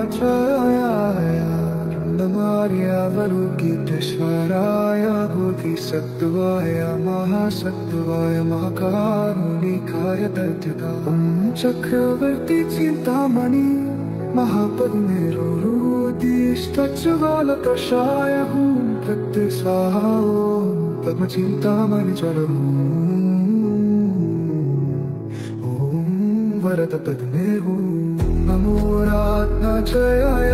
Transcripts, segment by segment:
नमोरात्माचार्याय नमार्यावलोकितेश्वराय बोधिसत्त्वाय महासत्त्वाय महाकारुणिकाय दद्यतां चक्रवर्ती चिन्तामणि महापद्मेरुरुदिष्टज्ज्वालकषाय हुं प्रत्य स्वाहा ॐ पद्मचिन्तामणि ज्वलम् वरद पद्मेहु नमोरात्माचार्याय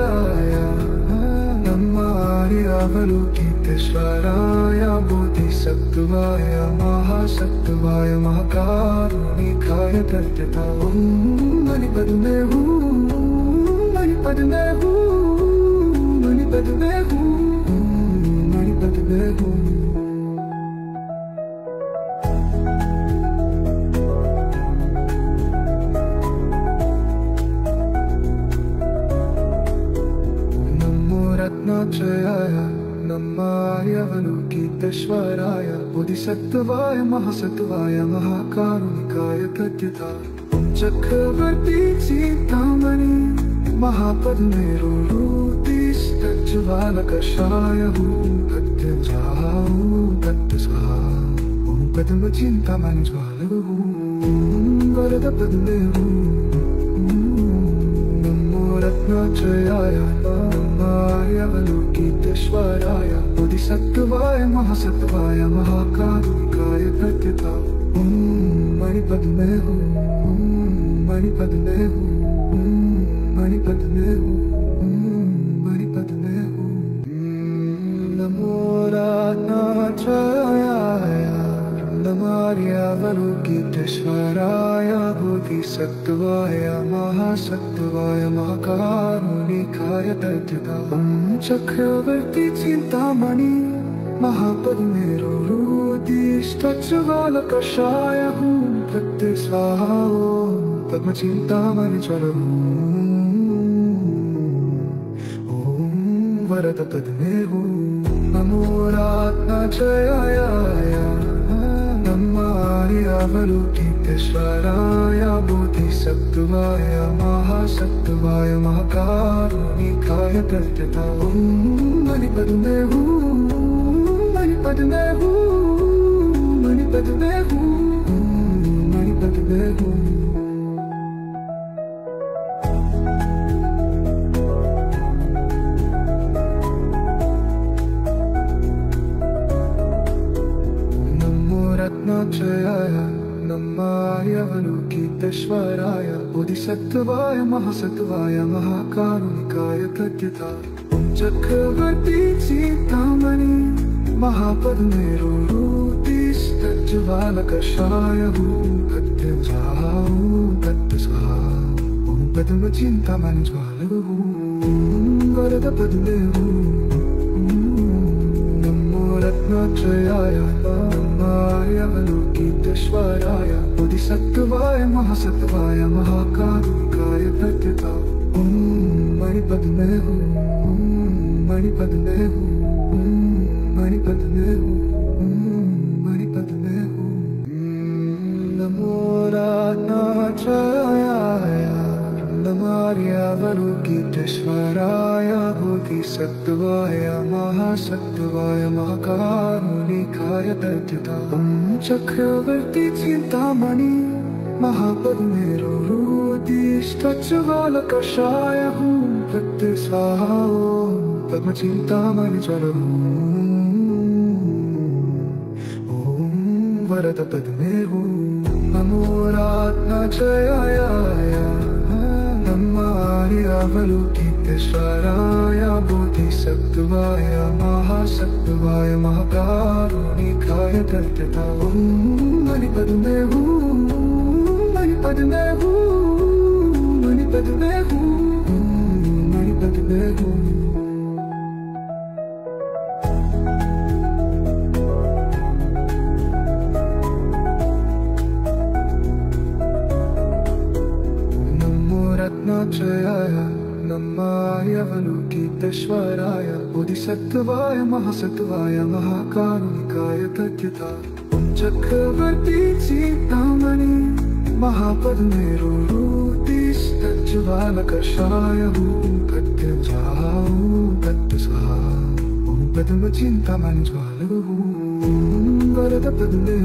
नमार्यावलोकितेश्वराय बोधिसत्त्वाय महासत्त्वाय महाकारुणिकाय दद्यतां मणिपद्मेहु मणिपद्मेहु मणिपद्मेहु मणिपद्मेहु रत्नाचयाय नमार्यावलोकितेश्वराय बोधिसत्त्वाय महासत्त्वाय महाकारुणिकाय दद्यतां चक्रवर्ती चिन्तामणि महापद्मेरुरुदिष्टज्ज्वालकषाय हुं प्रत्य स्वाहा ॐ प्रत्य स्वाहा ॐ पद्मचिन्तामणि ज्वालः वरद पद्मेहु रत्नाचयाय नमार्यावलोकितेश्वराय बोधिसत्त्वाय महासत्त्वाय महाकारुणिकाय दद्यतां मणिपद्मेहु मणिपद्मेहु मणिपद्मेहु मणिपद्मेहु नमोरात्माचार्याय नमार्यावलोकितेश्वराय बोधिसत्त्वाय महासत्त्वाय महाकारुणिकाय दद्यतां चक्रवर्ती चिन्तामणि महापद्मेरुरुदिष्टज्ज्वालकषाय हुं प्रत्य स्वाहा ॐ पद्मचिन्तामणि ज्वलम् ॐ वरद पद्मेहु नमोरात्माचार्याय नमार्यावलोकितेश्वराय बोधिसत्त्वाय महासत्त्वाय महाकारुणिकाय दद्यतां मणिपद्मेहु मणिपद्मेहु मणिपद्मेहु मणिपद्मेहु रत्नाचयाय नमार्यावलोकितेश्वराय बोधिसत्त्वाय महासत्त्वाय महाकारुणिकाय दद्यतां चक्रवर्ती चिन्तामणि महापद्मेरुरुदिष्टज्ज्वालकषाय हुं प्रत्य स्वाहा ॐ प्रत्य स्वाहा ॐ पद्मचिन्तामणि ज्वालः वरद पद्मेहु रत्नाचयाय नमार्यावलोकितेश्वराय बोधिसत्त्वाय महासत्त्वाय महाकारुणिकाय दद्यतां मणिपद्मेहु मणिपद्मेहु मणिपद्मेहु मणिपद्मेहु नमोरात्माचार्याय नमार्यावलोकितेश्वराय बोधिसत्त्वाय महासत्त्वाय महाकारुणिकाय दद्यतां चक्रवर्ती चिन्तामणि महापद्मेरुरुदिष्टज्ज्वालकषाय हुं प्रत्य स्वाहा ॐ पद्मचिन्तामणि ज्वलम् ॐ वरद पद्मेहु नमोरात्माचार्याय नमार्यावलोकितेश्वराय बोधिसत्त्वाय महासत्त्वाय महाकारुणिकाय दद्यतां मणिपद्मेहु मणिपद्मेहु मणिपद्मेहु मणिपद्मेहु रत्नाचयाय नमार्यावलोकितेश्वराय बोधिसत्त्वाय महासत्त्वाय महाकारुणिकाय दद्यतां चक्रवर्ती चिन्तामणि महापद्मेरुरुदिष्टज्ज्वालकषाय ज्वालकषाय तत्सहा पद्मचिन्तामणिज्वाल वरदपद्मे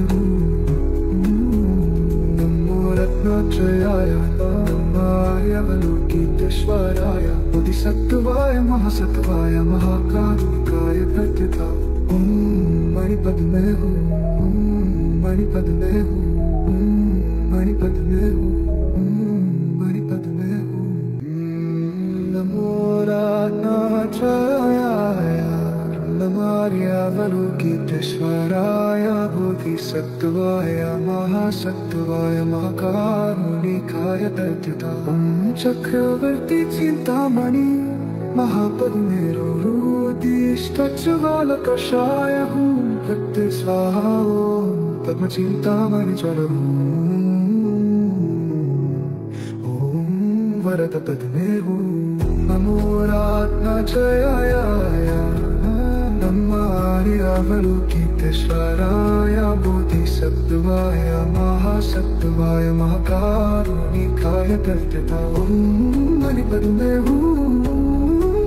नमो रत्नात्रयाय नमार्यावलोकितेश्वराय बोधिसत्त्वाय महासत्त्वाय महाकारुणिकाय प्रत्यता मणिपद्मे मणिपद्मे मणिपद्मे मणिपद्मे नमो रत्नात्रयाय नमार्यावलोकितेश्वराय बोधिसत्त्वाय महासत्त्वाय महाकारुणिकाय प्रत्यता चक्रवर्ती चिन्तामणि महापद्मेरुरुदिष्टज्वालकषाय प्रत्यस्वाहा पद्मचिन्तामणिज्वाल वरदपद्मे नमो रत्नात्रयाय नमार्यावलोकितेश्वराय बोधिसत्त्वाय महासत्त्वाय महाकारुणिकाय प्रत्यता मणिपद्मे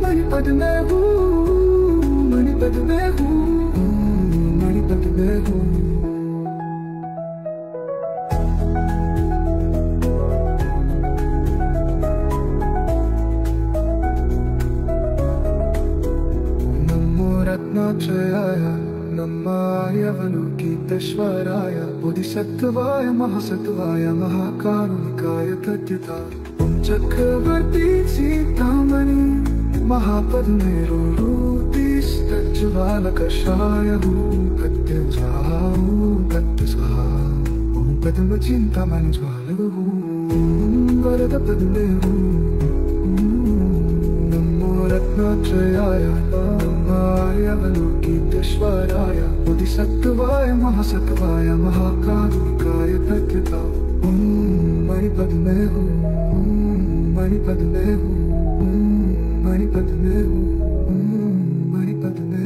मणिपद्मे मणिपद्मे मणिपद्मे रत्नात्रयाय नमार्यावलोकितेश्वराय बोधिसत्त्वाय महासत्त्वाय महाकारुणिकाय प्रत्यता चक्रवर्ती चिन्तामणि महापद्मेरुरुदिष्टज्वालकषाय तत्सहा पद्मचिन्तामणिज्वाल वरदपद्मे नमो रत्नात्रयाय नमार्यावलोकितेश्वराय बोधिसत्त्वाय महासत्त्वाय महाकारुणिकाय प्रत्यता मणिपद्मे मणिपद्मे मणिपद्मे मणिपद्मे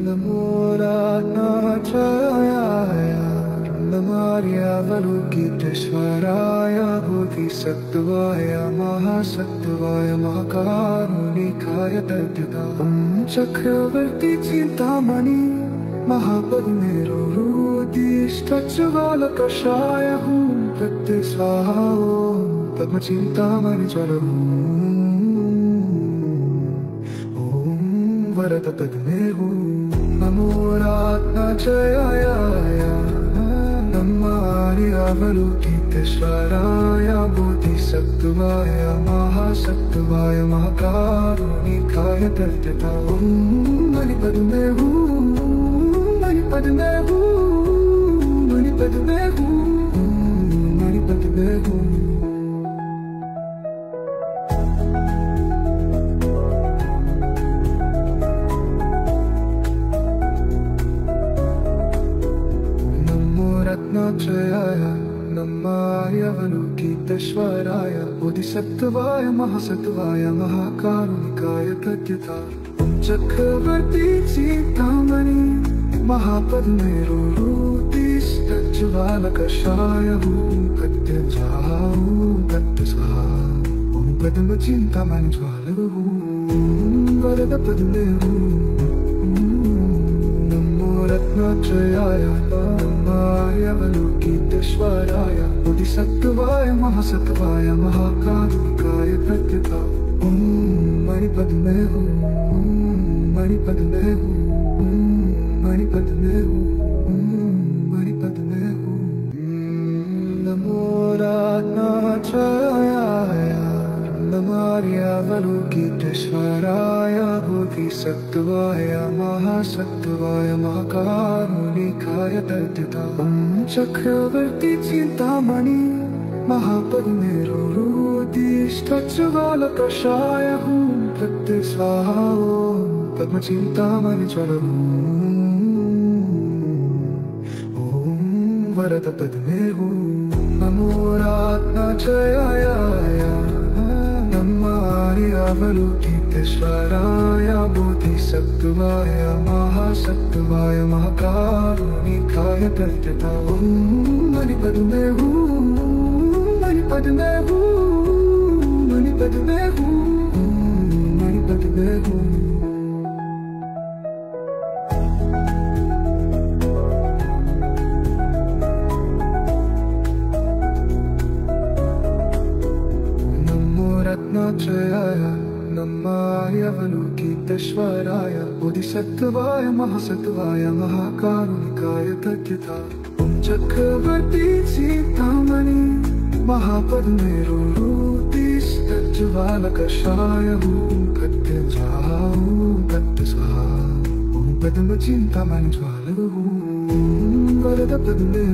नमो रत्नात्रयाय नमार्यावलोकितेश्वराय बोधिसत्त्वाय महासत्त्वाय महाकारुणिकाय प्रत्यता चक्रवर्ती चिन्तामणि महापद्मेरुरुदिष्टज्वालकषाय प्रत्यस्वाहा पद्मचिन्तामणिज्वाल वरदपद्मे नमो रत्नात्रयाय नमार्यावलोकितेश्वराय बोधिसत्त्वाय महासत्त्वाय महाकारुणिकाय प्रत्यता मणिपद्मे मणिपद्मे मणिपद्मे मणिपद्मे रत्नात्रयाय नमार्यावलोकितेश्वराय बोधिसत्त्वाय महासत्त्वाय महाकारुणिकाय प्रत्यता चक्रवर्ती चिन्तामणि महापद्मेरुरुदिष्टज्वालकषाय प्रत्यस्वाहा पद्मचिन्तामणिज्वाल वरदपद्मे नमो रत्नात्रयाय नमार्यावलोकितेश्वराय बोधिसत्त्वाय महासत्त्वाय महाकारुणिकाय प्रत्यता मणिपद्मे मणिपद्मे मणिपद्मे मणिपद्मे नमो रत्नात्रयाय नमार्यावलोकितेश्वराय बोधिसत्त्वाय महासत्त्वाय महाकारुणिकाय प्रत्यता चक्रवर्ती चिन्तामणि महापद्मेरुरुदिष्टज्वालकषाय प्रत्यस्वाहा पद्मचिन्तामणिज्वाल वरदपद्मे नमो रत्नात्रयाय नमार्यावलोकितेश्वराय बोधिसत्त्वाय महासत्त्वाय महाकारुणिकाय प्रत्यता मणिपद्मे मणिपद्मे मणिपद में हूँ, मणिपद में हूँ। रत्नात्रयाय नमार्यावलोकितेश्वराय बोधिसत्त्वाय महासत्त्वाय महाकारुणिकाय तद्यथा ओम चक्रवर्ती चिंतामणि महापद्मेरुरुतिस्तज्ज्वालकषाय कत्यजाः कत्यस्वाहा ओम पद्मचिंतामणि ज्वालः वरदपद्मे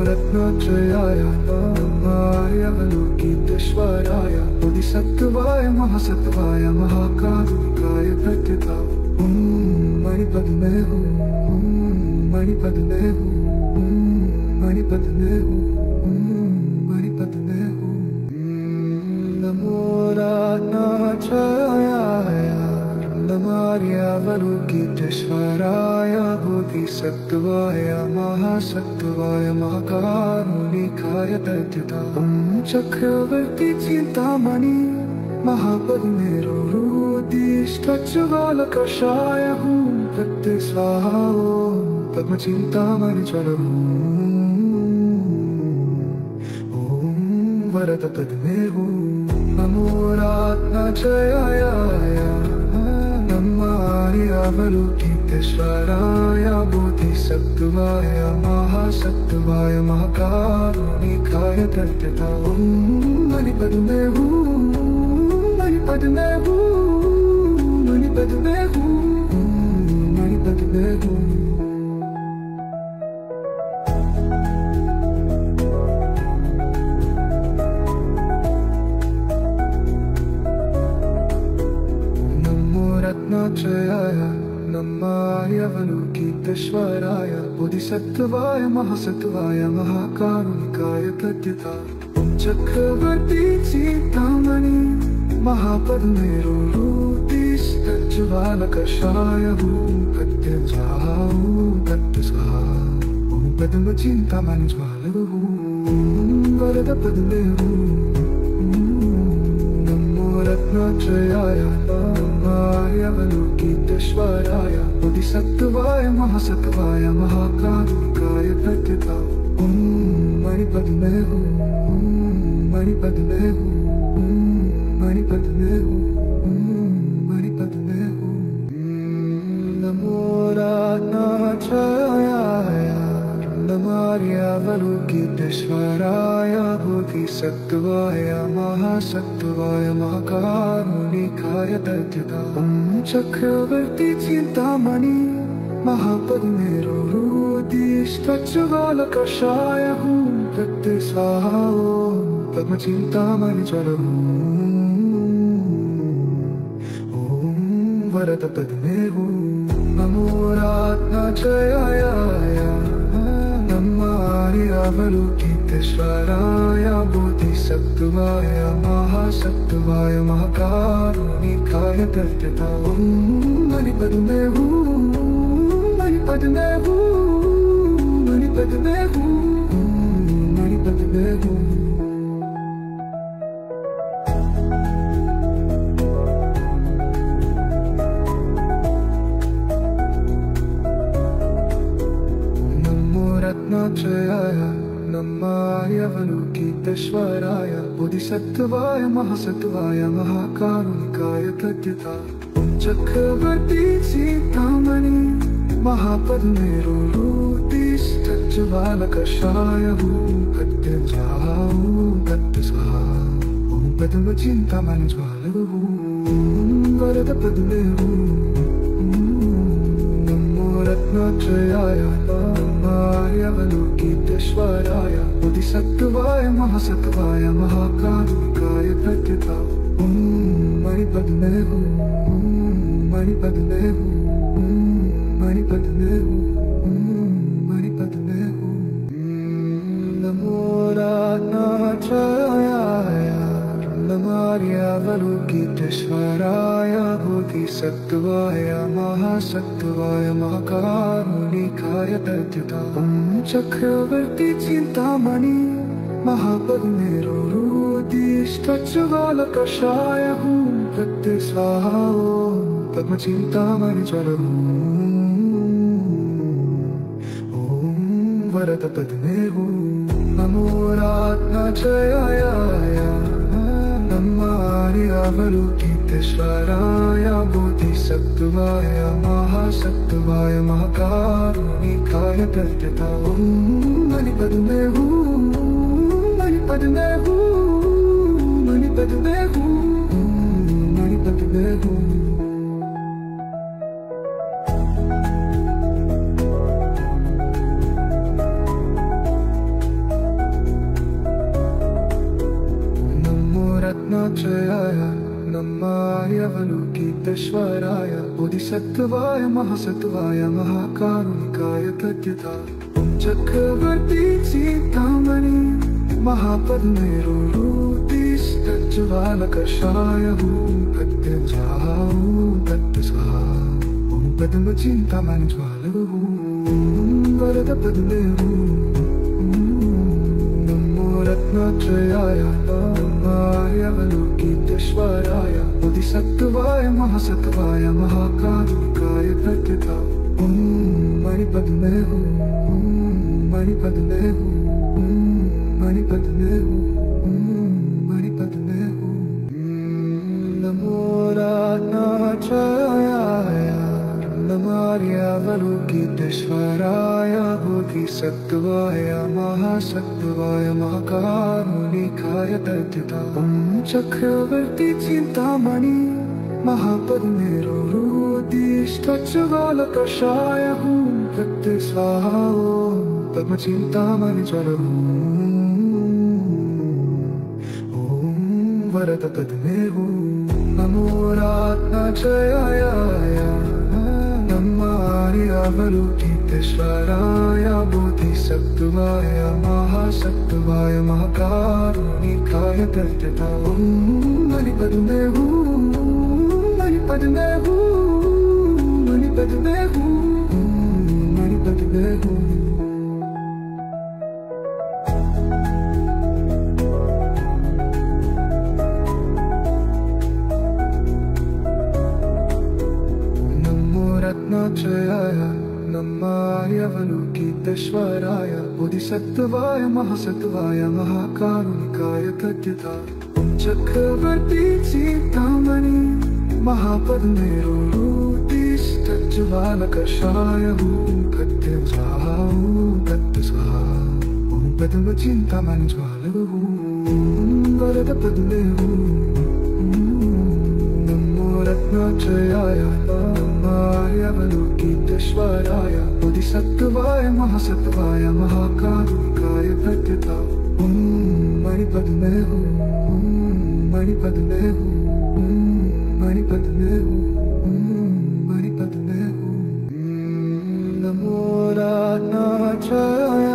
रत्नात्रयाय नमार्यावलोकितेश्वराय बोधिसत्त्वाय महासत्त्वाय महाकारुणिकाय तद्यथा ओम मणिपद में हूँ, मणिपद में हूँ, मणिपद में हूँ, मणिपद में हूँ। नमो रत्नात्रयाय नमार्यावलोकितेश्वराय बोधिसत्त्वाय महासत्त्वाय महाकारुणिकाय तद्यथा ओम चक्रवर्ती चिंतामणि महापद्मेरुरुतिस्तज्ज्वालकषाय स्वाहा ओम पद्मचिंतामणि ज्वालः ओम वरदपद्मे नमो रत्नात्रयाय नमार्यावलोकितेश्वराय बोधिसत्त्वाय महासत्त्वाय महाकारुणिकाय तद्यथा ओम मणिपद में हूँ, मणिपद में हूँ, मणिपद में हूँ, मणिपद में हूँ। रत्नात्रयाय नमार्यावलोकितेश्वराय बोधिसत्त्वाय महासत्त्वाय महाकारुणिकाय तद्यथा ओम चक्रवर्ती चिंतामणि महापद्मेरुरुतिस्तज्ज्वालकषाय कत्यजाः कत्यस्वाहा ओम पद्मचिंतामणि ज्वालः वरदपद्मे रत्नात्रयाय नमार्यावलोकितेश्वराय बोधिसत्त्वाय महासत्त्वाय महाकारुणिकाय तद्यथा ओम मणिपद में हूँ, मणिपद में हूँ, मणिपद में हूँ, मणिपद में हूँ। नमो रत्नात्रयाय नमार्यावलोकितेश्वराय बोधिसत्त्वाय महासत्त्वाय महाकारुणिकाय तद्यथा ओम चक्रवर्ती चिंतामणि महापद्मेरुरुतिस्तज्ज्वालकषाय स्वाहा ओम पद्मचिंतामणि ज्वालः ओम वरदपद्मे नमो रत्नात्रयाय नमार्यावलोकितेश्वराय बोधिसत्त्वाय महासत्त्वाय महाकारुणिकाय तद्यथा ओम मणिपद में हूँ, मणिपद में हूँ, मणिपद में हूँ, मणिपद में हूँ। रत्नात्रयाय नमार्यावलोकितेश्वराय बोधिसत्त्वाय महासत्त्वाय महाकारुणिकाय तद्यथा ओम चक्रवर्ती चिंतामणि महापद्मेरुरुतिस्तज्ज्वालकषाय कत्यजाः कत्यस्वाहा ओम पद्मचिंतामणि ज्वालः वरदपद्मे रत्नात्रयाय नमार्यावलोकितेश्वराय बोधिसत्त्वाय महासत्त्वाय महाकारुणिकाय तद्यथा ओम मणिपद में हूँ, मणिपद में हूँ, मणिपद में हूँ, मणिपद में हूँ। नमो रत्नात्रयाय नमार्यावलोकितेश्वराय बोधिसत्त्वाय महासत्त्वाय महाकारुणिकाय तद्यथा ओम चक्रवर्ती चिंतामणि महापद्मेरुरुतिस्तज्ज्वालकषाय ज्वालकषाय हूँ प्रत्यय स्वाहा ओम पद्मचिन्तामणि ज्वलम् ओम वरद पद्मे हूँ नमो रात्नाचयाय नमार्यावलोकितेश्वराय बोधिसत्त्वाय महासत्त्वाय महाकारुणिकाय तद्यता ओम मणिपद्मे हूँ मणिपद्मे हूँ मणिपद्मे हूँ मणिपद्मे हूँ रत्नाचयाय नमार्यावलोकितेश्वराय बोधिसत्त्वाय महासत्त्वाय महाकारुणिकाय तद्यता ओम चक्रवर्ती चिन्तामणि महापद्मे ज्वालकषाय हूँ प्रत्यय स्वाहा प्रत्यय स्वाहा ओम पद्मचिन्तामणि ज्वालम् वरद पद्मे हूँ नमो रत्नात्रयाय नमार्यावलोकितेश्वराय बोधिसत्त्वाय महासत्त्वाय महाकारुणिकाय तद्यता ओम मणिपद्मे हूँ मणिपद्मे हूँ मणिपद्मे हूँ मणिपद्मे हूँ नमो रात्नाचयाय नमार्यावलोकितेश्वराय बोधिसत्त्वाय महासत्त्वाय महाकारुणिकाय तद्यता ओम चक्रवर्ती चिन्तामणि महापद्मे ज्वालकषाय हूँ प्रत्यय स्वाहा ओम पद्मचिन्तामणि ज्वलम् ओम वरद पद्मे हूँ नमो रात्नाचयाय नमार्यावलोकितेश्वराय बोधिसत्त्वाय महासत्त्वाय महाकारुणिकाय तद्यता ओम मणिपद्मे हूँ मणिपद्मे हूँ मणिपद्मे हूँ मणिपद्मे हूँ रत्नाचयाय नमार्यावलोकितेश्वराय बोधिसत्त्वाय महासत्त्वाय महाकारुणिकाय तद्यता ओम चक्रवर्ती चिन्तामणि महापद्मे ज्वालकषाय हूँ प्रत्यय स्वाहा प्रत्यय स्वाहा ओम पद्मचिन्तामणि ज्वालम् वरद पद्मे हूँ नमो रत्नाचयाय नमार्यावलोकितेश्वराय बोधिसत्त्वाय महासत्त्वाय महाकारुणिकाय तद्यता ओम मणिपद्मे हूँ मणिपद्मे हूँ मणिपद्मे हूँ मणिपद्मे हूँ नमो रात्नाचयाय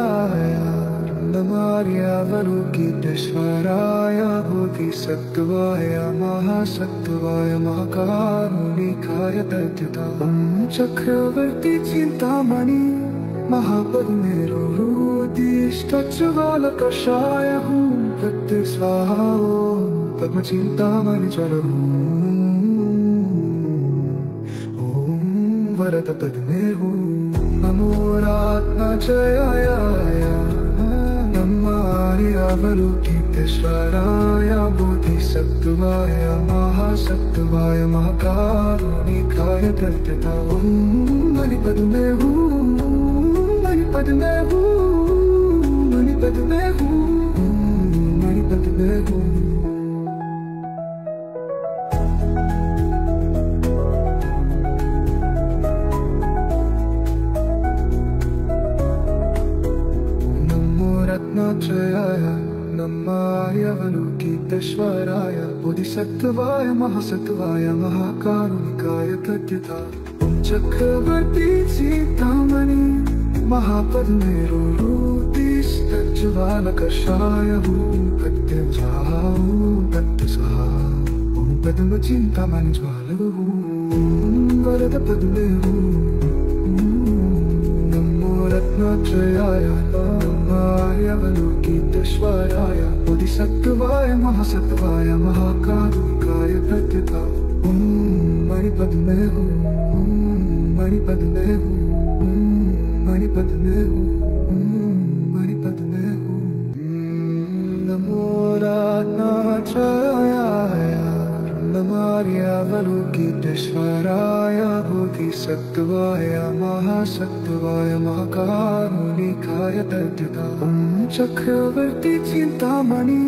नमार्यावलोकितेश्वराय बोधिसत्त्वाय महासत्त्वाय महाकारुणिकाय तद्यता ओम चक्रवर्ती चिन्तामणि महापद्मे ज्वालकषाय हूँ प्रत्यय स्वाहा ओम पद्मचिन्तामणि ज्वलम् ओम वरद पद्मे हूँ नमो रात्नाचयाय नमार्यावलोकितेश्वराय बोधिसत्त्वाय महासत्त्वाय महाकारुणिकाय तद्यता ओम मणिपद्मे हूँ मणिपद्मे हूँ मणिपद्मे हूँ मणिपद्मे हूँ रत्नाचयाय नमार्यावलोकितेश्वराय बोधिसत्त्वाय महासत्त्वाय महाकारुणिकाय तद्यता ओम चक्रवर्ती चिन्तामणि महापद्मे ज्वालकषाय हूँ प्रत्यय स्वाहा प्रत्यय स्वाहा ओम पद्मचिन्तामणि ज्वालम् वरद पद्मे हूँ नमो रत्नाचयाय नमार्यावलोकितेश्वराय बोधिसत्त्वाय सत्वाय महासत्वाय महाकारुणिकाय प्रत्यता। मणिपद में हूँ, मणिपद में हूँ, मणिपद में हूँ, मणिपद में हूँ। नमो रत्नात्रयाय नमार्यावलोकितेश्वराय बोधिसत्वाय महासत्वाय महाकारुणिकाय प्रत्यता। चक्रवर्ती चिंतामणि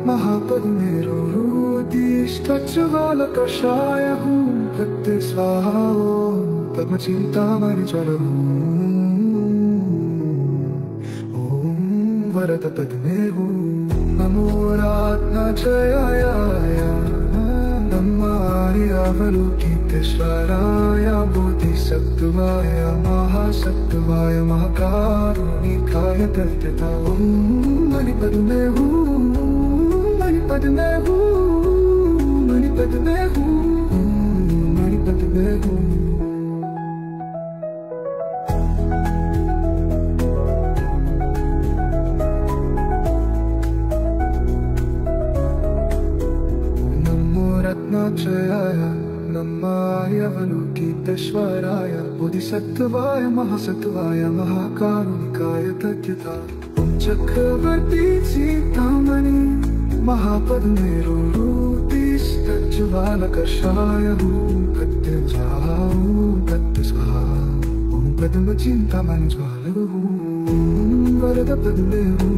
महापद्मेरुरुदिष्टज्वालकषाय हूँ प्रत्य स्वाहा। ओम पद्मचिंतामणि ज्वल ओम वरद पद्मे हूँ। नमो रत्नात्रयाय नमार्यावलोकितेश्वराय बोधिसत्वाय महासत्वाय महाकारुणिकाय प्रत्यता। मणिपद में हूँ, मणिपद में हूँ, मणिपद में हूँ, मणिपद में हूँ। नमो रत्नात्रयाय नमार्यावलोकितेश्वराय बोधिसत्वाय महासत्वाय महाकारुणिकाय प्रत्यता। चक्रवर्ती चिंतामणि महापद्मेरुरुदिष्टज्वालकषाय हूँ प्रत्य स्वाहा। ओम पद्मचिंतामणि ज्वाल वरद पद्मे हूँ।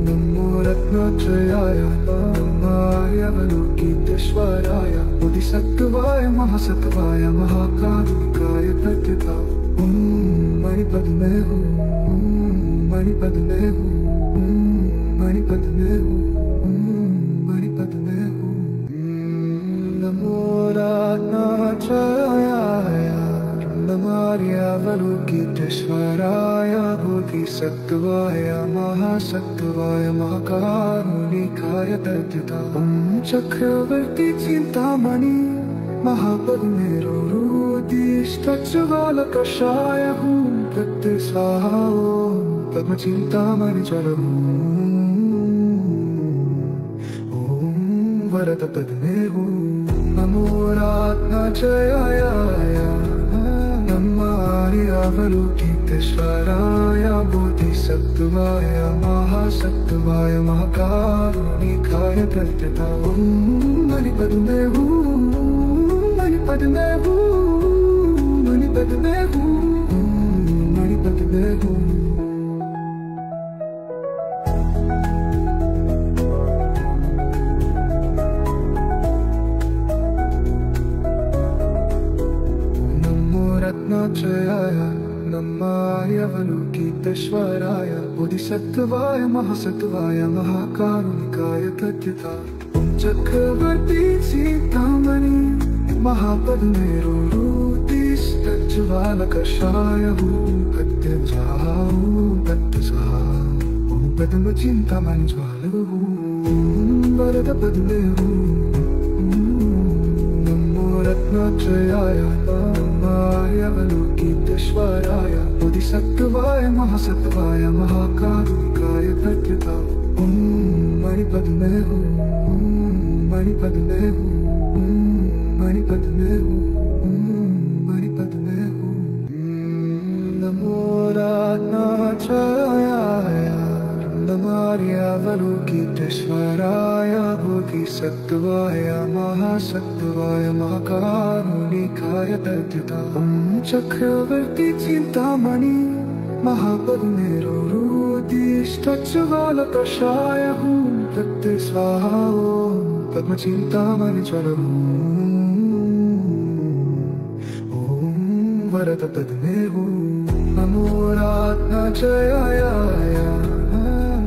नमो रत्नात्रयाय नमार्यावलोकितेश्वराय बोधिसत्वाय महासत्वाय महाकारुणिकाय प्रत्यता। मणिपद में हूँ, मणिपद में हूँ, मणिपद में हूँ, मणिपद में हूँ। नमो रत्नात्रयाय नमार्यावलोकितेश्वराय बोधिसत्वाय महासत्वाय महाकारुणिकाय प्रत्यता। चक्रवर्ती चिंतामणि महापद्मेरुरुदिष्टज्वालकषाय हूँ प्रत्य स्वाहा। ओम पद्मचिंतामणि ज्वल ओम वरद पद्मे हूँ। नमो रत्नात्रयाय नमार्यावलोकितेश्वराय बोधिसत्वाय महासत्वाय महाकारुणिकाय प्रत्यता। मणिपद में हूँ, मणिपद में हूँ, मणिपद में हूँ, मणिपद में हूँ। नमो रत्नात्रयाय नमार्यावलोकितेश्वराय बोधिसत्वाय महासत्वाय महाकारुणिकाय प्रत्यता। चक्रवर्ती चिंतामणि महापद्मेरुरुदिष्टज्वालकषाय हूँ प्रत्य स्वाहा। ओम पद्मचिंतामणि ज्वाल वरद पद्मे हूँ। नमो रत्नात्रयाय नमार्यावलोकितेश्वराय बोधिसत्वाय महासत्वाय महाकारुणिकाय प्रत्यता। मणिपद में हूँ, मणिपद में हूँ, मणिपद में हूँ, मणिपद में हूँ। नमो रत्नात्रयाय नमार्यावलोकितेश्वराय बोधिसत्वाय महासत्वाय महाकारुणिकाय प्रत्यता। चक्रवर्ती चिंतामणि महापद्मेरुरुदिष्टज्वालकषाय हूँ प्रत्य स्वाहा। ओम पद्मचिंतामणि ज्वल ओम वरद पद्मे हूँ। नमो रत्नात्रयाय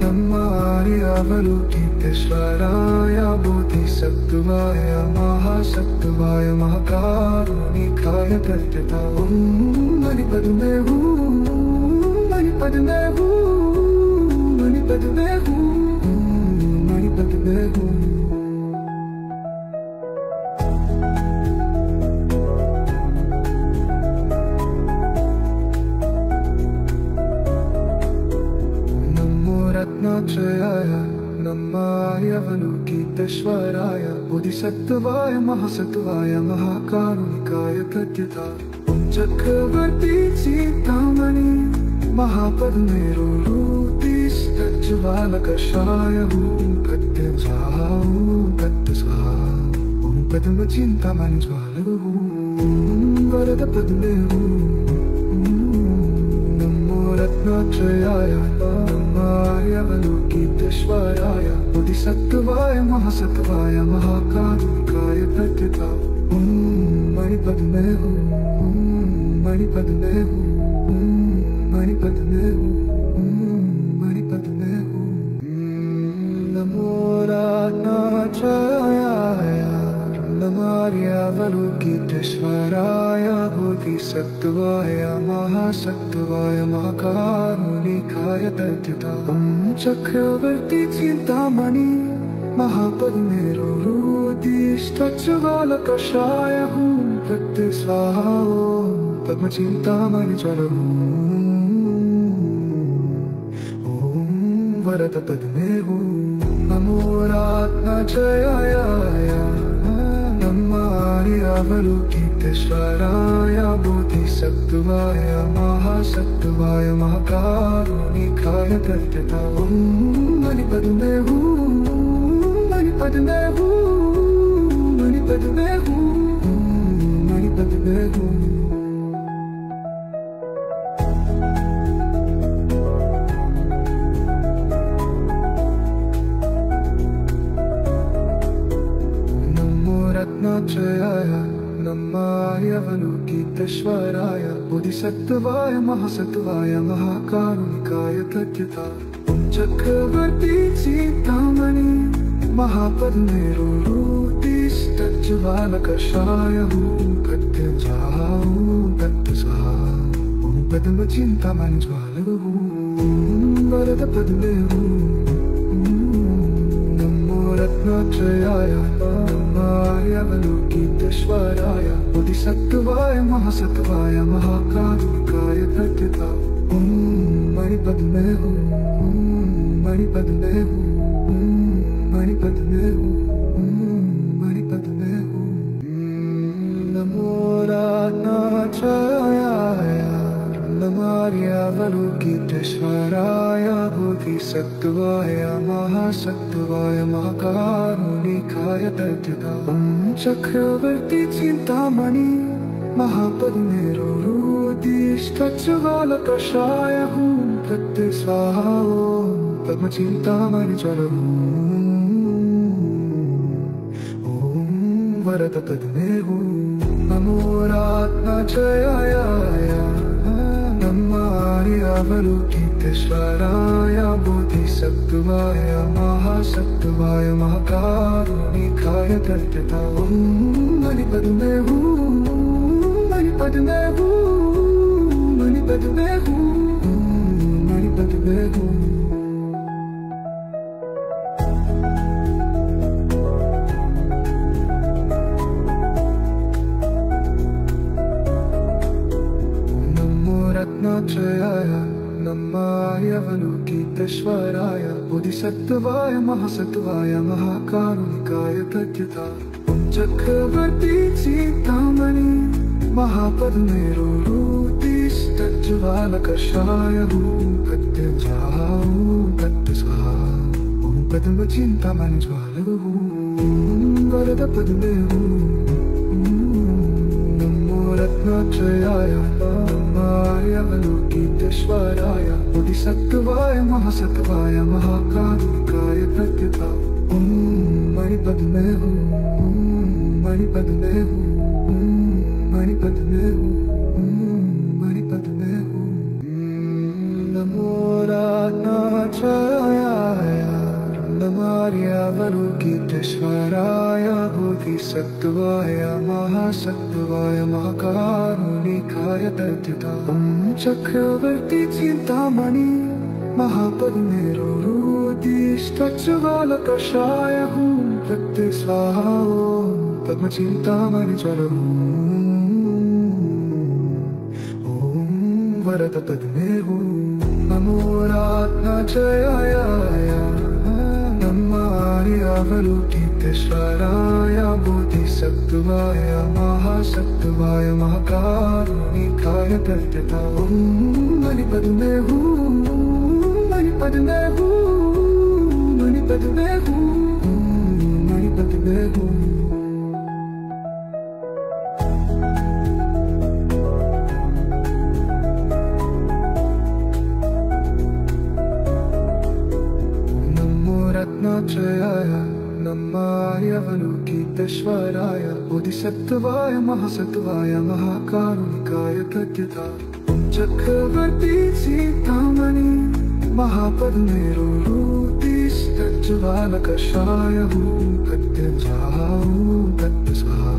नमार्यावलोकितेश्वराय बोधिसत्वाय महासत्वाय महाकारुणिकाय प्रत्यता। मणिपद में हूँ, मणिपद में हूँ, मणिपद में हूँ, मणिपद में हूँ। रत्नात्रयाय नमार्यावलोकितेश्वराय बोधिसत्त्वाय महासत्त्वाय महाकारुणिकाय तद्यथा ॐ चक्रवर्ती चिन्तामणि महापद्मेरुरुतिस्तज्ज्वालकषाय ॐ कट्टस्वाहा ॐ कट्टस्वाहा ॐ पद्मचिन्तामणि ज्वाल ॐ वरदपद्मे ॐ नमो रत्नात्रयाय नमार्यावलोकितेश्वराय बोधिसत्त्वाय महासत्त्वाय महाकारुणिकाय तद्यथा ॐ मणिपद्मे ॐ मणिपद्मे ॐ मणिपद्मे मणिपद्मे नमो रत्नात्रयाय नमार्यावलोकितेश्वराय बोधिसत्त्वाय महासत्त्वाय महाकारुणिकाय तद्यथा ॐ चक्रवर्ती चिन्तामणि महापद्मेरुरुतिस्तज्ज्वालकषाय ॐ कट्टस्वाहा ॐ पद्मचिन्तामणि ज्वाल ॐ वरदपद्मे ॐ नमो रत्नात्रयाय नमार्यावलोकितेश्वराय बोधिसत्त्वाय महासत्त्वाय महाकारुणिकाय तद्यथा ॐ मणिपद्मे मणिपद्मे मणिपद्मे मणिपद्मे रत्नात्रयाय नमार्यावलोकितेश्वराय बोधिसत्त्वाय महासत्त्वाय महाकारुणिकाय तद्यथा ॐ चक्रवर्ती चिन्तामणि महापद्मेरुरुतिस्तज्ज्वालकषाय ॐ कट्टस्वाहा ॐ कट्टस्वाहा ॐ पद्मचिन्तामणि ज्वाल ॐ वरदपद्मे ॐ नमो रत्नात्रयाय नमार्यावलोकितेश्वराय बोधिसत्त्वाय महासत्त्वाय महाकारुणिकाय तद्यथा ॐ मणिपद्मे मणिपद्मे मणिपद्मे मणिपद्मे नमो रत्नात्रयाय नमार्यावलोकितेश्वराय बोधिसत्त्वाय महासत्त्वाय महाकारुणिकाय तद्यथा ॐ चक्रवर्ती चिन्तामणि महापद्मेरुरुतिस्तज्ज्वालकषाय ॐ कट्टस्वाहा ॐ पद्मचिन्तामणि ज्वाल ॐ वरदपद्मे नमो रत्नात्रयाय नमार्यावलोकितेश्वराय बोधिसत्त्वाय महासत्त्वाय महाकारुणिकाय तद्यथा ॐ मणिपद्मे मणिपद्मे मणिपद्मे मणिपद्मे रत्नात्रयाय नमार्यावलोकितेश्वराय बोधिसत्त्वाय महासत्त्वाय महाकारुणिकाय तद्यथा ॐ चक्रवर्ती चिन्तामणि महापद्मेरुरुतिस्तज्ज्वालकषाय ॐ कट्टस्वाहा ॐ कट्टस्वाहा ॐ पद्मचिन्तामणि ज्वाल ॐ वरदपद्मे नमो रत्नात्रयाय नमार्यावलोकितेश्वराय बोधिसत्त्वाय महासत्त्वाय महाकारुणिकाय तद्यथा ॐ मणिपद्मे मणिपद्मे मणिपद्मे मणिपद्मे नमो रत्नात्रयाय नमार्यावलोकितेश्वराय बोधिसत्त्वाय महासत्त्वाय महाकारुणिकाय तद्यथा ॐ चक्रवर्ती चिन्तामणि महापद्मेरुरुतिस्तज्ज्वालकषाय ॐ कट्टस्वाहा ॐ पद्मचिन्तामणि ज्वाल ॐ वरदपद्मे नमो रत्नात्रयाय अवलोकितेश्वराय बोधिसत्त्वाय महासत्त्वाय महाकारुणिकाय तद्यथा ॐ मणिपद में हूँ, मणिपद में हूँ, मणिपद में हूँ, मणिपद में हूँ। रत्नात्रयाय नमः अवलोकितेश्वराय बोधिसत्त्वाय महासत्त्वाय महाकारुणिकाय तद्यथा ॐ चक्रवर्ती चिन्तामणि महापद्मेरुरुतिस्तज्ज्वालकषाय कत्यजाः कत्यस्वाहा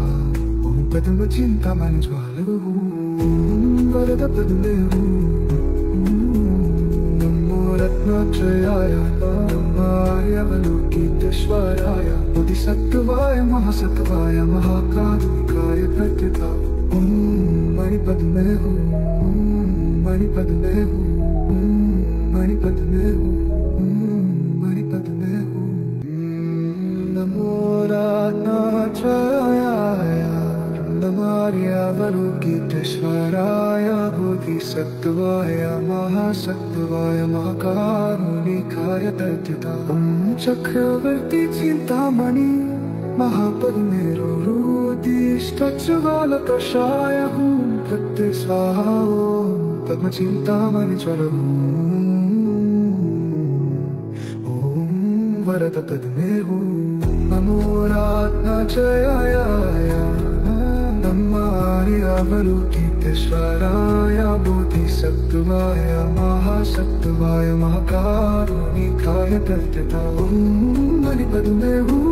ॐ पद्मचिन्तामणि ज्वालः वरदपद्मे नमो रत्नात्रयाय अवलोकितेश्वराय बोधिसत्त्वाय महासत्त्वाय महाकारुणिकाय तद्यथा ॐ मणिपद में हूँ, मणिपद में हूँ, मणिपद में हूँ, मणिपद में हूँ। नमो रत्नात्रयाय नमः अवलोकितेश्वराय बोधिसत्त्वाय महासत्त्वाय महाकारुणिकाय तद्यथा ॐ चक्रवर्ती चिन्तामणि महापद्मेरुरुतिस्तज्ज्वालकषाय कत्यस्वाहा ॐ पद्मचिन्तामणि ज्वलः ॐ वरदपद्मे नमो रत्नात्रयाय नमः अवलोकितेश्वराय बोधिसत्त्वाय महासत्त्वाय महाकारुणिकाय तद्यथा ॐ मणिपद में हूँ,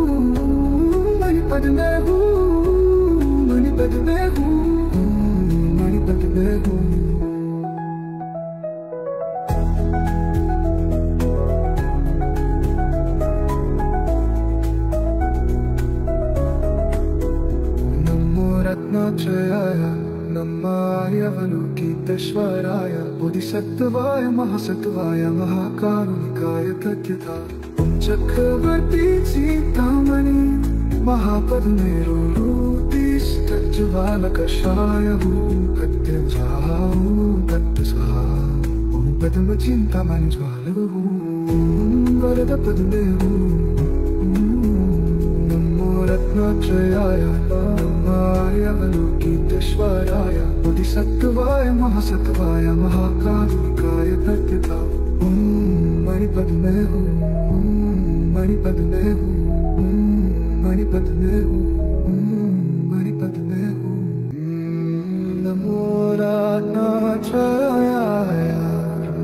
मणिपद में हूँ, मणिपद में हूँ, मणिपद में हूँ। रत्नात्रयाय नमः अवलोकितेश्वराय बोधिसत्त्वाय महासत्त्वाय महाकारुणिकाय तद्यथा ॐ चक्रवर्ती चिन्तामणि महापद्मेरुरुतिस्तज्ज्वालकषाय कत्यजाः कत्यस्वाहा ॐ पद्मचिन्तामणि ज्वालः वरदपद्मे नमो रत्नात्रयाय अवलोकितेश्वराय बोधिसत्त्वाय महासत्त्वाय महाकारुणिकाय तद्यथा ॐ मणिपद में हूँ, मणिपद में हूँ, मणिपद में हूँ, मणिपद में हूँ। नमो रत्नात्रयाय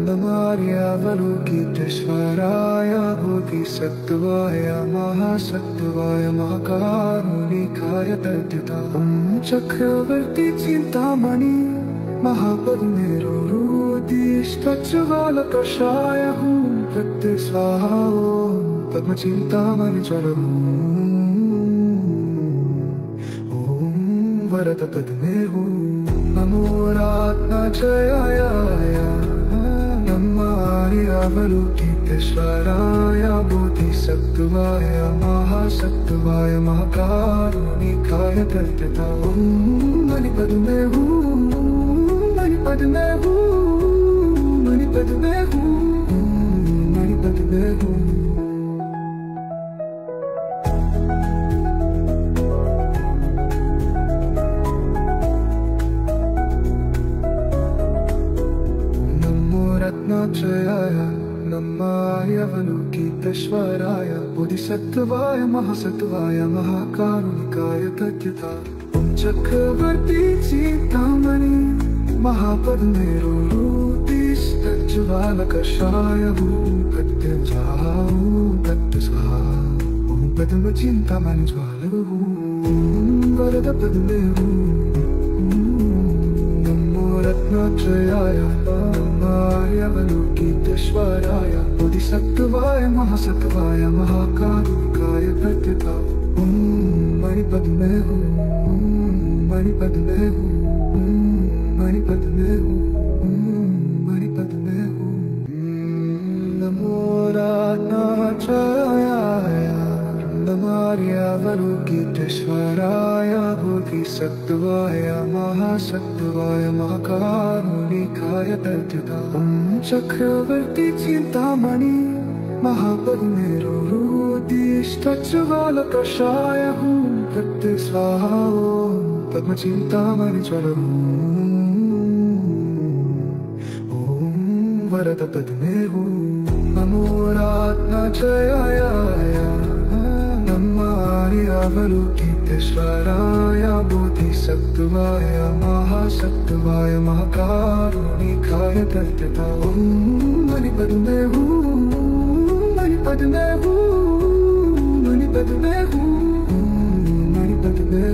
नमः अवलोकितेश्वराय बोधिसत्त्वाय महासत्त्वाय महाकारुणिकाय तद्यथा ॐ चक्रवर्ती चिन्तामणि महापद्मेरुरुतिस्तज्ज्वालकषाय कत्यस्वाहा ॐ पद्मचिन्तामणि ज्वलः ॐ वरदपद्मे नमो रत्नात्रयाय नमः अवलोकितेश्वराय बोधिसत्त्वाय महासत्त्वाय महाकारुणिकाय तद्यथा ॐ मणिपद में हूँ, मणिपद में हूँ, मणिपद में हूँ, मणिपद में हूँ। रत्नात्रयाय नमः अवलोकितेश्वराय बोधिसत्त्वाय महासत्त्वाय महाकारुणिकाय तद्यथा ॐ चक्रवर्ती चिन्तामणि महापद्मेरुरुतिस्तज्ज्वालकषाय कत्यजाः कत्यस्वाहा ॐ पद्मचिन्तामणि ज्वालः वरदपद्मे नमो रत्नात्रयाय अवलोकितेश्वराय बोधिसत्त्वाय महासत्त्वाय महाकारुणिकाय तद्यथा ॐ मणिपद में हूँ, मणिपद में हूँ, मणिपद में हूँ, मणिपद में हूँ। नमो रत्नात्रयाय नमार्यावलोकितेश्वराय बोधिसत्त्वाय महासत्त्वाय महाकारुणिकाय तद्गतां चक्रवर्ती चिन्तामणि महापद्मेरुरुदिष्टज्ज्वालकषाय हूं प्रत्य स्वाहा ॐ पद्मचिन्तामणि ज्वलम् वरदपद्मे नमो रात्नाजयाय नमार्यावलोकितेश्वराय बोधिसत्त्वाय महासत्त्वाय महाकारुणिकाय तद्गतां मणिपद्मे मणिपद्मे मणिपद्मे मणिपद्मे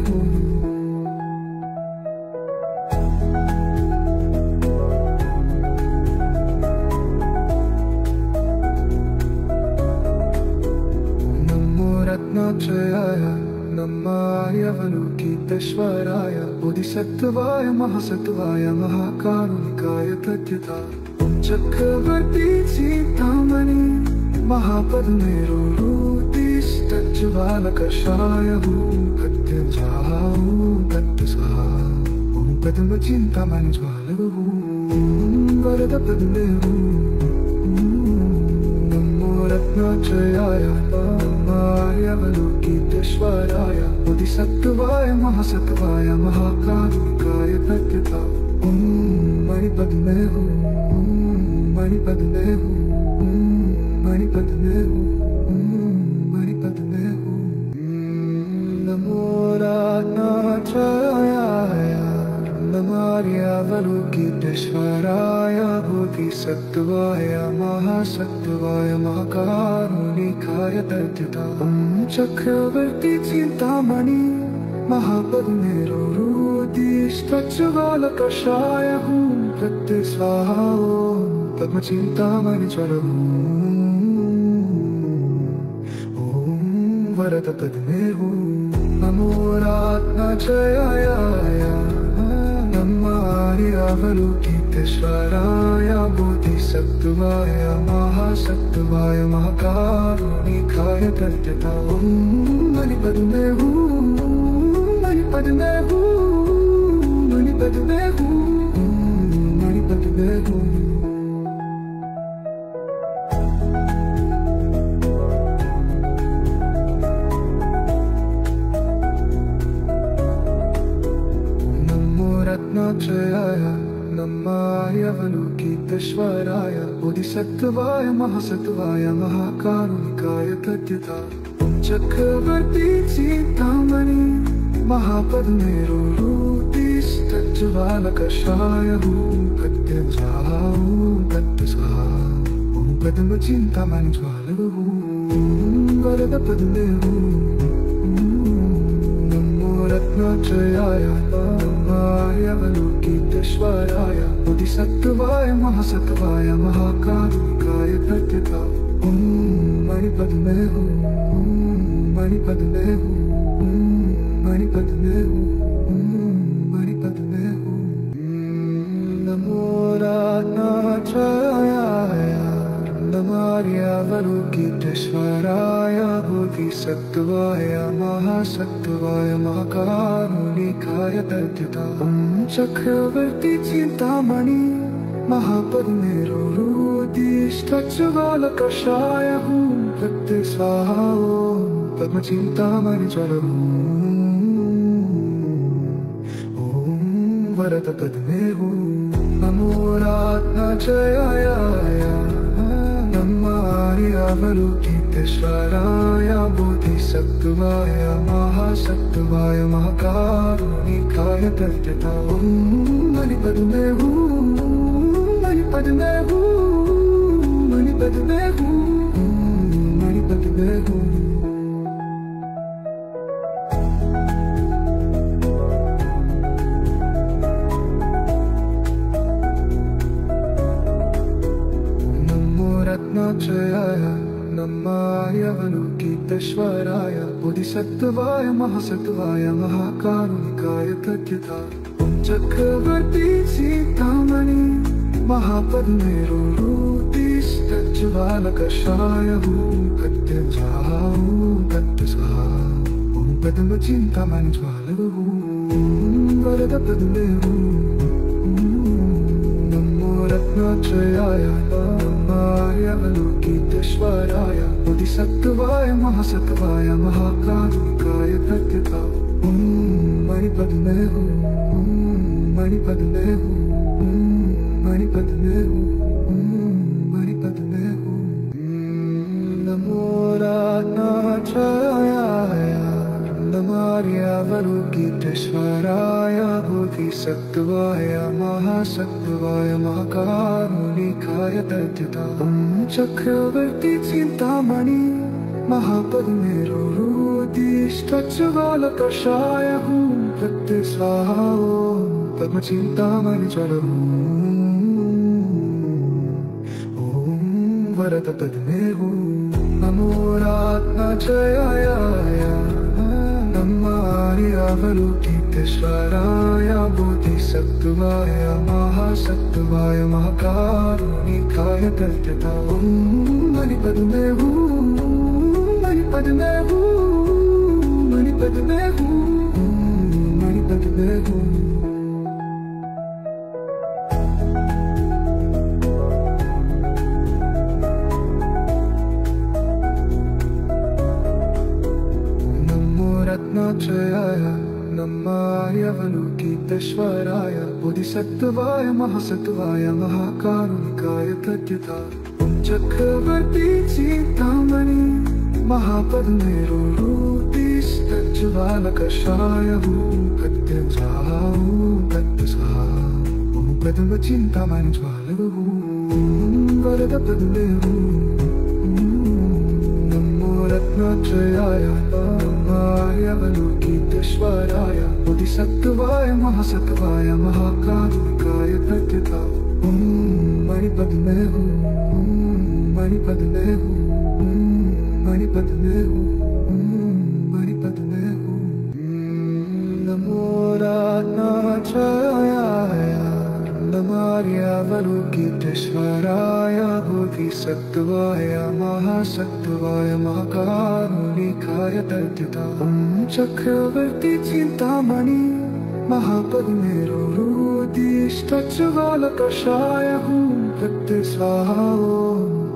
रत्नात्रयाय नमार्यावलोकितेश्वराय बोधिसत्त्वाय महासत्त्वाय महाकारुणिकाय तद्गतां चक्रवर्ती चिन्तामणि महापद्मेरुरुदिष्टज्ज्वालकषाय हूं प्रत्य स्वाहा ॐ प्रत्य स्वाहा ॐ पद्मचिन्तामणि ज्वालम् वरदपद्मे नमो रत्नात्रयाय नमार्यावलोकितेश्वराय बोधिसत्त्वाय महासत्त्वाय महाकारुणिकाय तद्गतां मणिपद्मे मणिपद्मे मणिपद्मे मणिपद्मे नमो रात्नात्रयाय नमार्यावलोकितेश्वराय बोधिसत्त्वाय महासत्त्वाय महाकारुणिकाय तद्गतां चक्रवर्ती चिन्तामणि महापद्मेरुरुदिष्टज्ज्वालकषाय हूं प्रत्य स्वाहा ॐ पद्मचिन्तामणि ज्वलम् वरदपद्मे नमो रात्नाजयाय नमार्यावलोकितेश्वराय बोधिसत्त्वाय महासत्त्वाय महाकारुणिकाय तद्गतां मणिपद्मे मणिपद्मे मणिपद्मे मणिपद्मे रत्नात्रयाय नमार्यावलोकितेश्वराय बोधिसत्त्वाय महासत्त्वाय महाकारुणिकाय तद्गतां चक्रवर्ती चिन्तामणि महापद्मेरुरुदिष्टज्ज्वालकषाय हूं प्रत्य स्वाहा ॐ प्रत्य स्वाहा ॐ पद्मचिन्तामणि ज्वालम् वरदपद्मे नमो रत्नात्रयाय नमार्यावलोकितेश्वराय बोधिसत्त्वाय महासत्त्वाय महाकारुणिकाय तद्गतां मणिपद्मे मणिपद्मे मणिपद्मे मणिपद्मे नमो रात्नात्रयाय नमार्यावलोकितेश्वराय बोधिसत्त्वाय महासत्त्वाय महाकारुणिकाय तद्गतां चक्रवर्ती चिन्तामणि महापद्मेरुरुदिष्टज्ज्वालकषाय हूं प्रत्य स्वाहा ॐ पद्मचिन्तामणि ज्वलम् वरदपद्मे नमो रात्नाजयाय नमार्यावलोकितेश्वराय बोधिसत्त्वाय महासत्त्वाय महाकारुणिकाय तद्गतां मणिपद्मे मणिपद्मे मणिपद्मे मणिपद्मे रत्नात्रयाय नमार्यावलोकितेश्वराय बोधिसत्त्वाय महासत्त्वाय महाकारुणिकाय तद्गतां चक्रवर्ती चिन्तामणि महापद्मेरुरुदिष्टज्ज्वालकषाय ज्वालकषाय तत्सहा पद्मचिन्तामणि ज्वालक वरदपद्मे नमो रत्नात्रयाय नमार्यावलोकितेश्वराय बोधिसत्त्वाय महासत्त्वाय महाकारुणिकाय प्रत्यता मणिपद्मे मणिपद्मे मणिपद्मे मणिपद्मे नमो रत्नात्रयाय नमार्यावलोकितेश्वराय बोधिसत्त्वाय महासत्त्वाय महाकारुणिकाय प्रत्यता चक्रवर्ती चिन्तामणि महापद्मेरुरुदिष्टज्वालकषाय प्रत्यस्वाहा पद्मचिन्तामणि ज्वलम् वरदपद्मे नमो रत्नात्रयाय नमार्यावलोकितेश्वराय बोधिसत्त्वाय महासत्त्वाय महाकारुणिकाय प्रत्यता मणिपद्मे मणिपद्मे मणिपद्मे मणिपद्मे रत्नात्रयाय नमार्यावलोकितेश्वराय बोधिसत्त्वाय महासत्त्वाय महाकारुणिकाय प्रत्यता चक्रवर्ती चिन्तामणि महापद्मेरुरुदिष्टज्वालकषाय प्रत्यता पद्मचिन्तामणि ज्वालक वरदपद्मे नमो रत्नात्रयाय नमार्यावलोकितेश्वराय बोधिसत्त्वाय महासत्त्वाय महाकारुणिकाय प्रत्यता मणिपद्मे मणिपद्मे मणिपद्मे मणिपद्मे नमो रत्नात्रयाय नमार्यावलोकितेश्वराय बोधिसत्त्वाय महासत्त्वाय महाकारुणिकाय प्रत्यता चक्रवर्ती चिन्तामणि महापद्मेरुरुदिष्टज्वालकषाय प्रत्यस्वाहा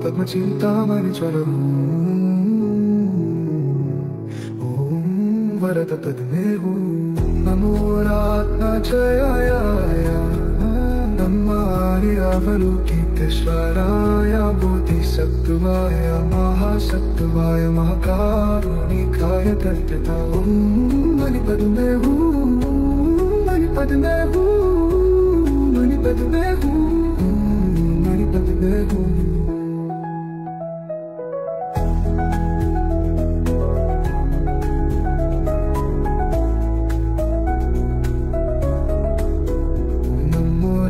पद्मचिन्तामणि ज्वलम् वरदपद्मे नमो रत्नात्रयाय नमार्यावलोकितेश्वराय बोधिसत्त्वाय महासत्त्वाय महाकारुणिकाय प्रत्यता मणिपद्मे मणिपद्मे मणिपद्मे मणिपद्मे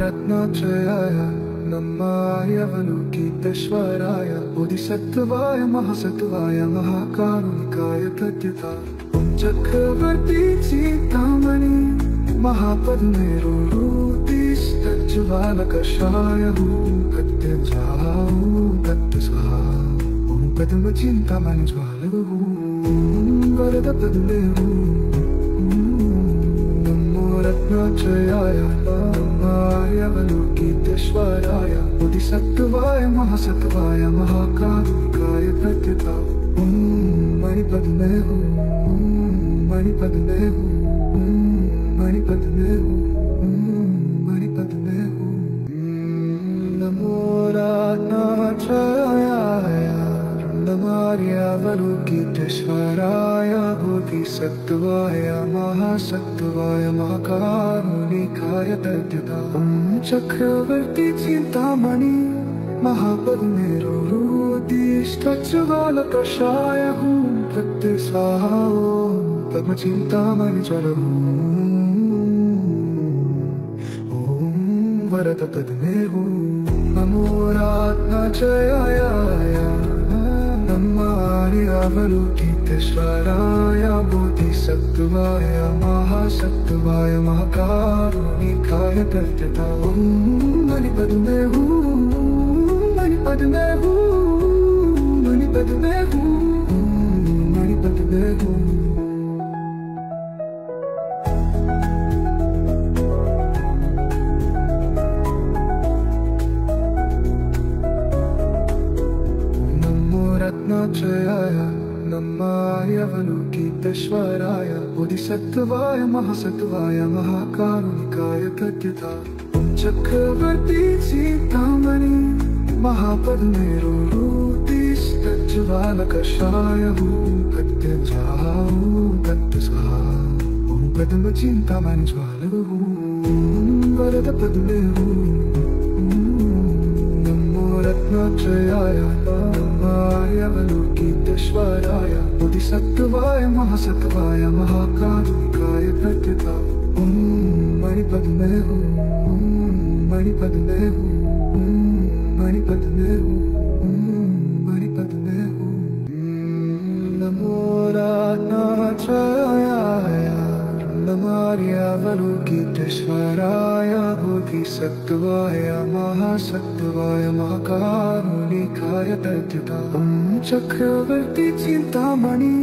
रत्नात्रयाय नमार्यावलोकितेश्वराय बोधिसत्त्वाय महासत्त्वाय महाकारुणिकाय प्रत्यता चक्रवर्ती चिन्तामणि महापद्मेरुरुदिष्टज्वालकषाय प्रत्यता पद्मचिन्तामणि ज्वालक वरदपद्मे नमो रत्नात्रयाय नमार्यावलोकितेश्वराय बोधिसत्त्वाय महासत्त्वाय महाकारुणिकाय प्रत्यता मणिपद्मे मणिपद्मे मणिपद्मे मणिपद्मे नमो रत्नात्रयाय नमार्यावलोकितेश्वराय बोधिसत्त्वाय महासत्त्वाय महाकारुणिकाय प्रत्यता चक्रवर्ती चिन्तामणि महापद्मेरुरुदिष्टज्वालकषाय प्रत्यस्वाहा पद्मचिन्तामणि ज्वलम् वरदपद्मे नमो रत्नात्रयाय नमार्यावलोकितेश्वराय बोधिसत्त्वाय महासत्त्वाय महाकारुणिकाय प्रत्यता मणिपद्मे मणिपद्मे मणिपद में हूँ, मणिपद में हूँ। रत्नात्रयाय नमः आर्यावलोकितेश्वराय बोधिसत्त्वाय महासत्त्वाय महाकारुणिकाय तद्यथा चक्रवर्ती चिन्तामणि महापद्मेरुरुतिस्तज्ज्वालकषाय तत्सहा ॐ पद्मचिन्तामणि ज्वालः वरद पद्मे नमो रत्नात्रयाय आर्यावलोकितेश्वराय बोधिसत्त्वाय महासत्त्वाय महाकारुणिकाय तद्यथा ॐ मणिपद में हूँ, मणिपद में हूँ, मणिपद में हूँ, मणिपद में हूँ। नमो रत्नात्रयाय नमः आर्यावलोकितेश्वराय बोधिसत्त्वाय महासत्त्वाय महाकारुणिकाय तद्यथा ॐ चक्रवर्ती चिन्तामणि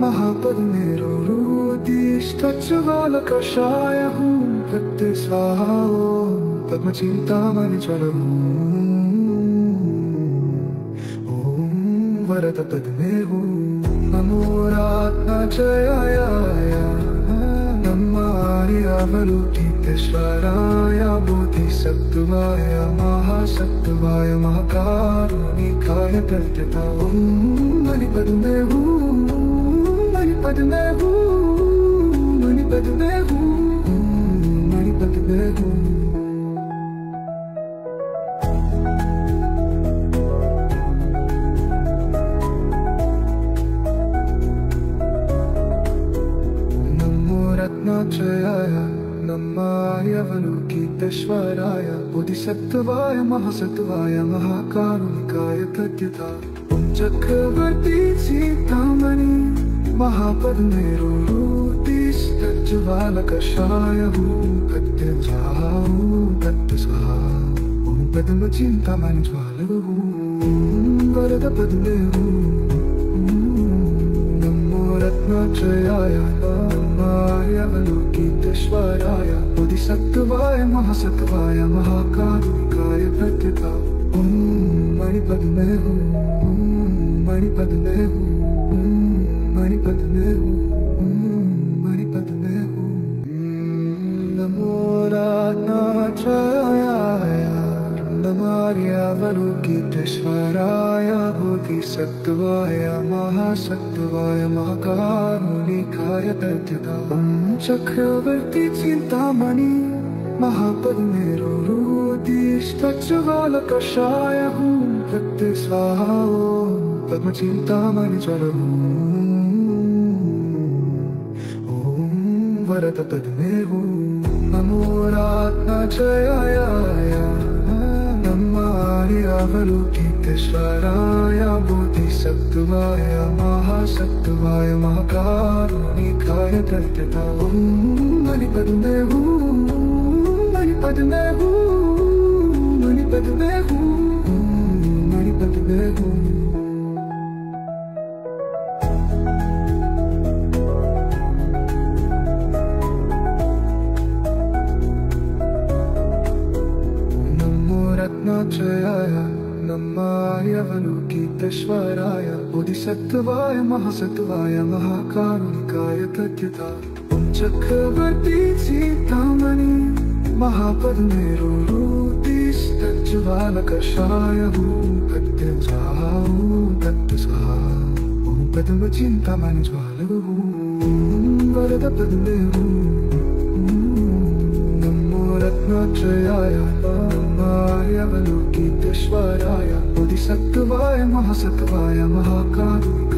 महापद्मेरुरुतिस्तज्ज्वालकषाय स्वाहा ॐ पद्मचिन्तामणि ज्वलः ॐ वरद पद्मे नमो रत्नात्रयाय नमः आर्यावलोकितेश्वराय बोधिसत्त्वाय महासत्त्वाय महाकारुणिकाय तद्यथा ॐ मणिपद में हूँ, मणिपद में हूँ, मणिपद में हूँ, मणिपद में हूँ। रत्नात्रयाय नमः आर्यावलोकितेश्वराय बोधिसत्त्वाय महासत्त्वाय महाकारुणिकाय तद्यथा ॐ चक्रवर्ती चिन्तामणि महापद्मेरुरुतिस्तज्ज्वालकषाय तत्सहा ॐ पद्मचिन्तामणि ज्वालः वरद पद्मे नमो रत्नात्रयाय आर्यावलोकितेश्वराय बोधिसत्त्वाय महासत्त्वाय महाकारुणिकाय तद्यथा ॐ मणिपद में हूँ, मणिपद में हूँ, मणिपद में हूँ, मणिपद में हूँ। नमो रत्नात्रयाय नमः आर्यावलोकितेश्वराय बोधिसत्त्वाय महासत्त्वाय महाकारुणिकाय तद्यथा ॐ चक्रवर्ती चिन्तामणि महापद्मेरुरुतिस्तज्ज्वालकषाय स्वाहा ॐ पद्मचिन्तामणि ज्वलः ॐ वरद पद्मे नमो रत्नात्रयाय नमः आर्यावलोकितेश्वराय बोधिसत्त्वाय महासत्त्वाय महाकारुणिकाय तद्यथा ॐ मणिपद में हूँ, मणिपद में हूँ, मणिपद में हूँ, मणिपद में हूँ। रत्नात्रयाय नमः आर्यावलोकितेश्वराय बोधिसत्त्वाय महासत्त्वाय महाकारुणिकाय तद्यथा ॐ चक्रवर्ती चिन्तामणि महापद्मेरुरुतिस्तज्ज्वालकषाय तत्सहा ॐ पद्मचिन्तामणि ज्वालः वरद पद्मे नमो रत्नात्रयाय आर्यावलोकितेश्वराय बोधिसत्त्वाय महासत्त्वाय महाकारुणिकाय